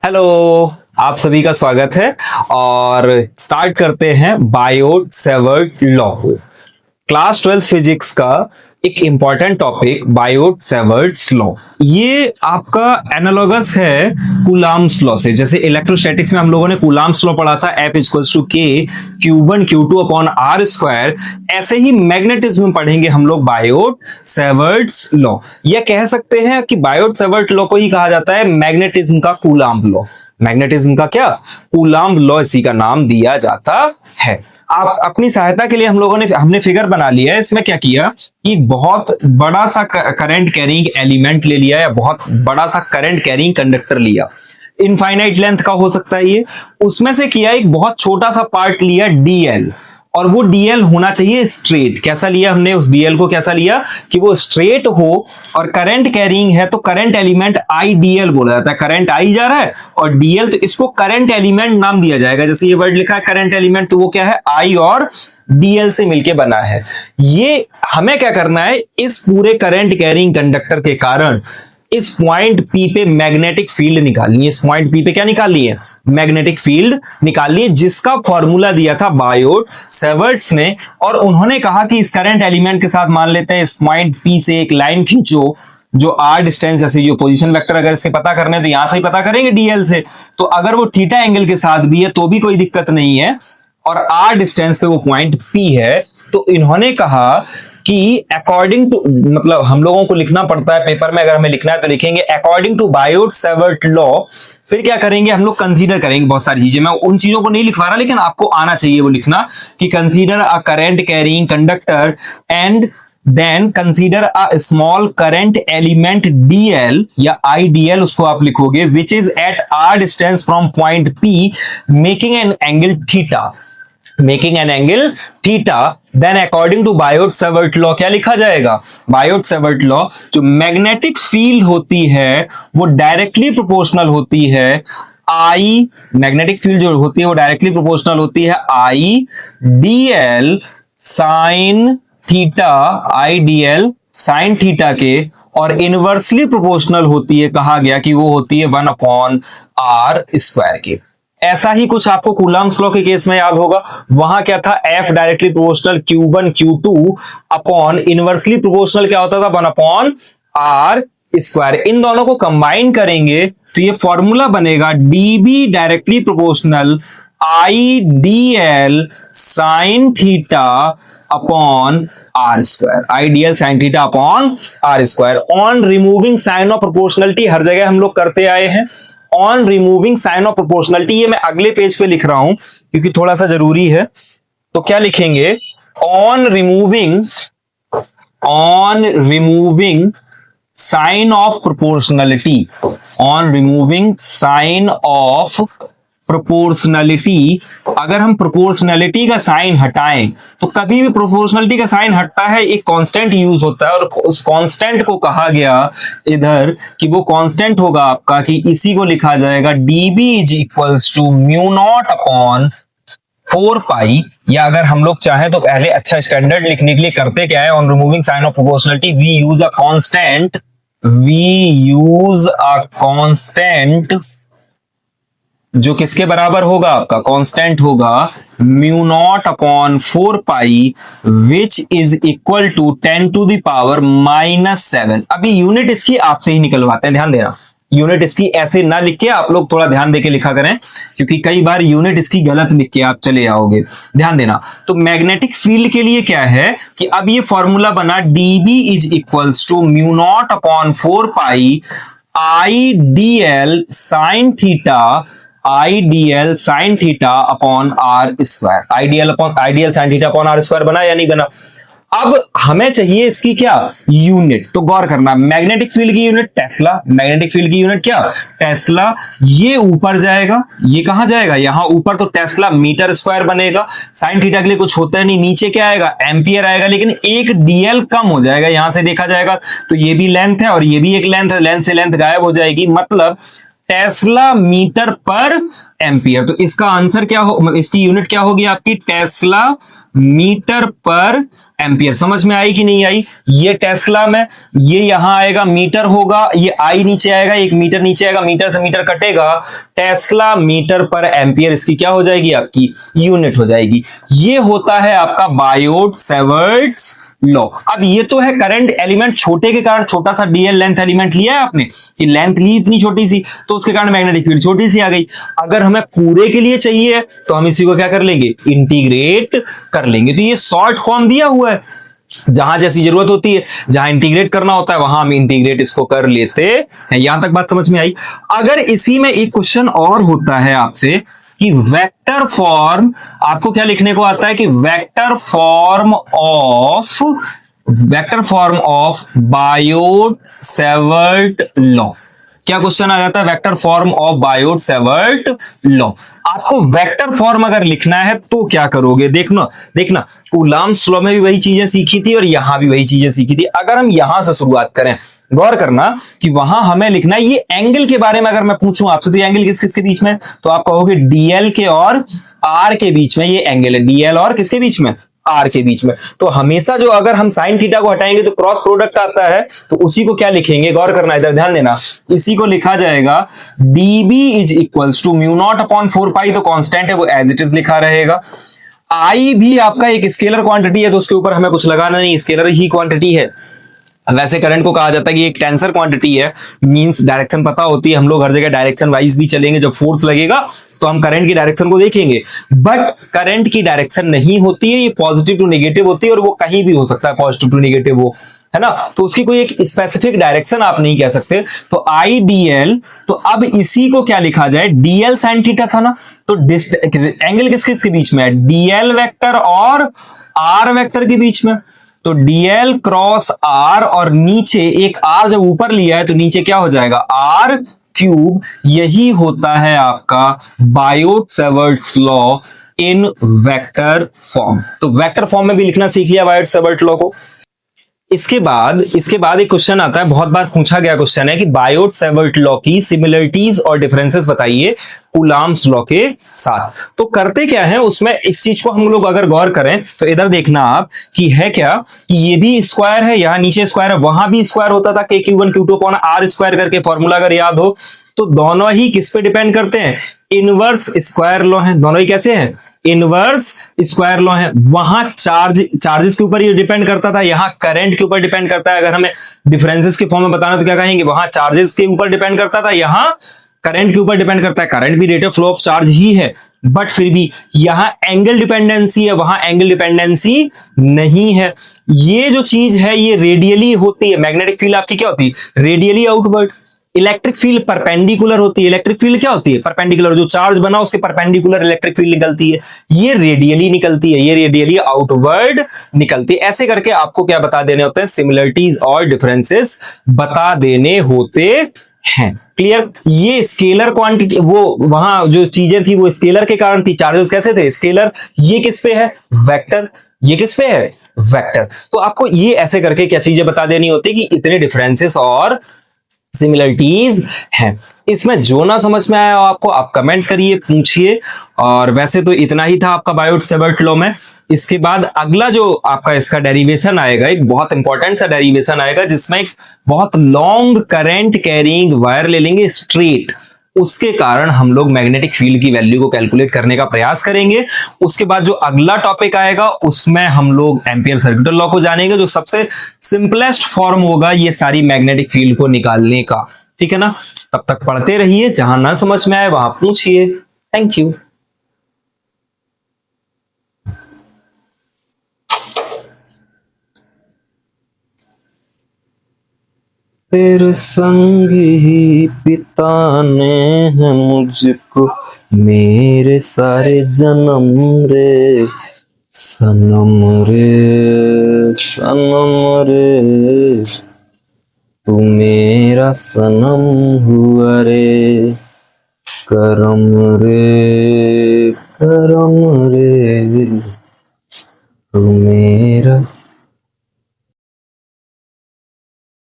Hello. आप सभी का स्वागत है और स्टार्ट करते हैं बायोट सेवर्ट लॉ को। क्लास 12 फिजिक्स का एक important topic Biot Savart's law. ये आपका एनालॉगस है कूलाम्स लॉ से। जैसे इलेक्ट्रोस्टैटिक्स में हम लोगों ने कूलाम्स लॉ पढ़ा था, F इक्वल्स टू के Q1 Q2 upon r square, ऐसे ही मैग्नेटिज्म में पढ़ेंगे हम लोग बायोट सेवर्ट्स लॉ। यह कह सकते हैं कि बायोट सेवर्ट लॉ को ही कहा जाता है मैग्नेटिज्म का कूलाम्ब लॉ। मैग्नेटिज्म का क्या, कूलाम्ब लॉ इसी का नाम दिया जाता है। आप अपनी सहायता के लिए हमने फिगर बना लिया है। इसमें क्या किया कि बहुत बड़ा सा करंट कैरिंग एलिमेंट ले लिया या बहुत बड़ा सा करंट कैरिंग कंडक्टर लिया, इनफाइनाइट लेंथ का हो सकता है ये। उसमें से किया एक बहुत छोटा सा पार्ट लिया डीएल, और वो डीएल होना चाहिए स्ट्रेट। कैसा लिया हमने उस डीएल को, कैसा लिया कि वो स्ट्रेट हो और करंट कैरिंग है, तो करंट एलिमेंट आई डीएल बोला जाता है। करंट आई जा रहा है और डीएल, तो इसको करंट एलिमेंट नाम दिया जाएगा। जैसे ये वर्ड लिखा है करंट एलिमेंट, तो वो क्या है, आई और डीएल से मिलके बना है। ये हमें क्या करना है, इस पूरे करंट कैरिंग कंडक्टर के कारण इस पॉइंट पी पे मैग्नेटिक फील्ड निकालनी है। इस पॉइंट पी पे क्या निकालनी है, मैग्नेटिक फील्ड निकालनी है, जिसका फॉर्मूला दिया था बायोट सेवर्ट्स ने। और उन्होंने कहा कि इस करंट एलिमेंट के साथ मान लेते हैं इस पॉइंट पी से एक लाइन खींचो जो आर डिस्टेंस, जैसे जो पोजीशन वेक्टर अगर इससे पता करने तो यहां से ही पता करेंगे डीएल से, तो अगर वो थीटा एंगल के साथ भी है तो भी कोई दिक्कत नहीं है, और आर डिस्टेंस पे वो पॉइंट पी है। तो इन्होंने कहा कि अकॉर्डिंग टू, मतलब हम लोगों को लिखना पड़ता है पेपर में, अगर हमें लिखना है तो लिखेंगे according to Biot Savart law. फिर क्या करेंगे हम लोग, कंसीडर करेंगे बहुत सारी चीजें। मैं उन चीजों को नहीं लिखवा रहा, लेकिन आपको आना चाहिए वो लिखना कि consider a current carrying conductor and then consider a small current element dl या आईडीएल, उसको आप लिखोगे, which is at r distance from point P making an angle theta, making an angle theta. Then according to Biot Savart law क्या लिखा जाएगा, Biot Savart law, जो magnetic field होती है वो डायरेक्टली प्रोपोर्शनल होती है आई, मैग्नेटिक फील्ड जो होती है वो डायरेक्टली प्रोपोर्शनल होती है आई डीएल साइन थीटा, आई डीएल साइन थीटा के, और इनवर्सली प्रोपोर्शनल होती है, कहा गया कि वो होती है 1 अपॉन आर स्क्वायर के। ऐसा ही कुछ आपको कूलम्ब्स लॉ के केस में याद होगा। वहां क्या था, F directly proportional Q1 Q2 upon inversely proportional क्या होता था, 1 अपॉन आर स्क्वायर। इन दोनों को कंबाइन करेंगे तो ये फॉर्मूला बनेगा dB directly proportional I dl sine theta upon r square, IDL sine theta upon r square. On removing sign of proportionality हर जगह हम लोग करते आए हैं। On removing sign of proportionality, ये मैं अगले पेज पे लिख रहा हूं क्योंकि थोड़ा सा जरूरी है। तो क्या लिखेंगे, on removing sign of proportionality, on removing sign of proportionality, अगर हम प्रोपोर्शनलिटी का साइन हटाएं तो कभी भी प्रोपोर्शनलिटी का साइन हटता है एक कांस्टेंट यूज होता है, और उस कांस्टेंट को कहा गया इधर कि वो कांस्टेंट होगा आपका, कि इसी को लिखा जाएगा dB is equals to mu naught upon 4 pi. या अगर हम लोग चाहें तो पहले अच्छा स्टैंडर्ड लिखने के लिए करते क्या है, on removing sign of proportionality we use a constant जो किसके बराबर होगा, आपका कांस्टेंट होगा mu naught upon 4 pi, which is equal to 10 to the power -7। अभी यूनिट इसकी आपसे ही निकलवाते हैं, ध्यान देना। यूनिट इसकी ऐसे ना लिख के आप लोग थोड़ा ध्यान देके लिखा करें, क्योंकि कई बार यूनिट इसकी गलत लिख के आप चले आओगे, ध्यान देना। तो मैग्नेटिक फील्ड के लिए क्या है कि अब ये फॉर्मूला बना dB is equals to mu naught upon 4 pi I dl sine theta, Idl sine theta upon r square, IDL sine theta upon r square बना या नहीं बना। अब हमें चाहिए इसकी क्या, यूनिट। तो गौर करना, मैग्नेटिक फील्ड की यूनिट टेस्ला, मैग्नेटिक फील्ड की यूनिट क्या, टेस्ला। ये ऊपर जाएगा, ये कहां जाएगा, यहां ऊपर, तो टेस्ला मीटर स्क्वायर बनेगा। साइन थीटा के लिए कुछ होता है नहीं, नीचे क्या आएगा, एम्पियर आएगा, लेकिन एक डीएल कम हो जाएगा, यहां से देखा जाएगा तो ये भी लेंथ है और ये भी एक लेंथ है, लेंथ से लेंथ गायब हो जाएगी, मतलब टेस्ला मीटर पर एम्पियर। तो इसका आंसर क्या हो, इसकी यूनिट क्या होगी आपकी, टेस्ला मीटर पर एम्पियर। समझ में आई कि नहीं आई? ये टेस्ला में, ये यहां आएगा मीटर होगा, ये आई नीचे आएगा, एक मीटर नीचे आएगा, मीटर से मीटर कटेगा, टेस्ला मीटर पर एम्पियर इसकी क्या हो जाएगी? आपकी यूनिट हो जाएगी। ये होता है आपका बायोट-सेवर्ट्स लॉ। अब ये तो है करंट एलिमेंट छोटे के कारण, छोटा सा डीएल लेंथ एलिमेंट लिया है आपने, कि लेंथ ली इतनी छोटी सी, तो उसके कारण मैग्नेटिक फील्ड छोटी सी आ गई। अगर हमें पूरे के लिए चाहिए तो हम इसी को क्या कर लेंगे? इंटीग्रेट कर लेंगे। तो ये शॉर्ट फॉर्म दिया हुआ है, जहां जैसी जरूरत होती है, जहां इंटीग्रेट करना होता है वहां हम इंटीग्रेट इसको कर लेते हैं। यहां तक बात समझ में आई? अगर इसी में एक क्वेश्चन और होता है आपसे कि वेक्टर फॉर्म, आपको क्या लिखने को आता है कि vector form of Biot-Savart law. क्या क्वेश्चन आ जाता है? Vector form of Biot-Savart law. आपको वेक्टर फॉर्म अगर लिखना है तो क्या करोगे? देखना कूलॉम्स लॉ में भी वही चीजें सीखी थी और यहां भी वही चीजें सीखी थी। अगर हम यहां से शुरुआत करें, गौर करना कि वहां हमें लिखना है, ये एंगल के बारे में अगर मैं पूछूं आपसे तो ये एंगल किस किस के बीच में? तो आप कहोगे डीएल के और आर के बीच में ये एंगल है। डीएल और किसके बीच में? आर के बीच में। तो हमेशा जो अगर हम साइन थीटा को हटाएंगे तो क्रॉस प्रोडक्ट आता है, तो उसी को क्या लिखेंगे? गौर करना, इधर ध्यान देना, इसी को लिखा जाएगा dB is equals to mu naught upon 4 pi, तो कांस्टेंट है वो एज इट इज लिखा रहेगा। आई भी आपका एक स्केलर क्वांटिटी है, तो उसके ऊपर हमें कुछ लगाना नहीं, स्केलर ही क्वांटिटी है। वैसे करंट को कहा जाता है कि एक टेंसर क्वांटिटी है, मींस डायरेक्शन पता होती है, हम लोग हर जगह डायरेक्शन वाइज भी चलेंगे, जब फोर्स लगेगा तो हम करंट की डायरेक्शन को देखेंगे, बट करंट की डायरेक्शन नहीं होती है, ये पॉजिटिव टू नेगेटिव होती है, और वो कहीं भी हो सकता है, पॉजिटिव टू नेगेटिव वो, है ना। तो उसकी कोई एक स्पेसिफिक डायरेक्शन आप नहीं कह सकते। तो आई डीएल, तो अब इसी को क्या लिखा जाए? डीएल साइन थीटा था ना, तो एंगल किस किस के बीच में है? डीएल वेक्टर और आर वेक्टर के बीच में। तो डीएल क्रॉस आर, और नीचे एक आर जब ऊपर लिया है तो नीचे क्या हो जाएगा? R cube. यही होता है आपका Biot Savart's law in vector form. तो वेक्टर फॉर्म में भी लिखना सीख लिया बायोट-सेवर्ट लॉ को। इसके बाद एक क्वेश्चन आता है, बहुत बार पूछा गया क्वेश्चन है कि बायोट-सेवर्ट लॉ की सिमिलरिटीज और डिफरेंसेस बताइए कूलॉम्स लॉ के साथ। तो करते क्या है उसमें, इस चीज को हम लोग अगर गौर करें तो इधर देखना आप कि है क्या, कि ये भी स्क्वायर है, यहां नीचे स्क्वायर है, वहां भी स्क्वायर होता था, k⁴ q2 upon r square करके फॉर्मूला अगर याद हो, तो दोनों ही किस पे डिपेंड करते हैं? इनवर्स स्क्वायर लॉ है। दोनों ही कैसे हैं? इनवर्स स्क्वायर लॉ है। वहां चार्जेस के ऊपर ये डिपेंड करता था, यहां करंट के ऊपर डिपेंड करता है। अगर हमें डिफरेंसेस के फॉर्म में बताना तो क्या कहेंगे? वहां चार्जेस के ऊपर डिपेंड करता था, यहां करंट के ऊपर डिपेंड करता है। करंट भी rate of flow of charge ही है, बट फिर भी यहां एंगल डिपेंडेंसी है, वहां एंगल डिपेंडेंसी नहीं है। ये जो चीज है ये रेडियली होती है। मैग्नेटिक फील्ड आपकी क्या होती है? Radially outward. Electric field perpendicular होती है। इलेक्ट्रिक फील्ड क्या होती है? परपेंडिकुलर। जो चार्ज बना उसके परपेंडिकुलर इलेक्ट्रिक फील्ड निकलती है। ये रेडियली निकलती है, ये रेडियली आउटवर्ड निकलती है। ऐसे करके आपको क्या बता देने होते हैं? सिमिलरिटीज और डिफरेंसेस बता देने होते हैं। क्लियर? ये स्केलर क्वांटिटी, वो वहां जो चीजें थी वो स्केलर के कारण थी, चार्जेस कैसे थे? स्केलर। ये किस पे है? वेक्टर। ये किस पे है? वेक्टर। तो आपको ये ऐसे करके क्या चीजें बता देनी होती है कि इतने डिफरेंसेस और सिमिलरिटीज हैं। इसमें जो ना समझ में आया आपको, आप कमेंट करिए, पूछिए। और वैसे तो इतना ही था आपका बायोट-सेवर्ट लॉ में। इसके बाद अगला जो आपका इसका डेरिवेशन आएगा, एक बहुत इंपॉर्टेंट सा डेरिवेशन आएगा, जिसमें एक बहुत लॉन्ग करंट कैरिंग वायर ले लेंगे स्ट्रेट, उसके कारण हम लोग मैग्नेटिक फील्ड की वैल्यू को कैलकुलेट करने का प्रयास करेंगे। उसके बाद जो अगला टॉपिक आएगा उसमें हम लोग एम्पियर सर्किटल लॉ को जानेंगे, जो सबसे सिंपलेस्ट फॉर्म होगा ये सारी मैग्नेटिक फील्ड को निकालने का। ठीक है ना? तब तक पढ़ते रहिए, जहां ना समझ में आए वहां पूछिए। Thank you. तेरे संग ही बिताने हैं मुझको मेरे सारे जन्म रे, सनम रे सनम रे, तू मेरा सनम हुआ रे, करम रे करम रे, तू मेरा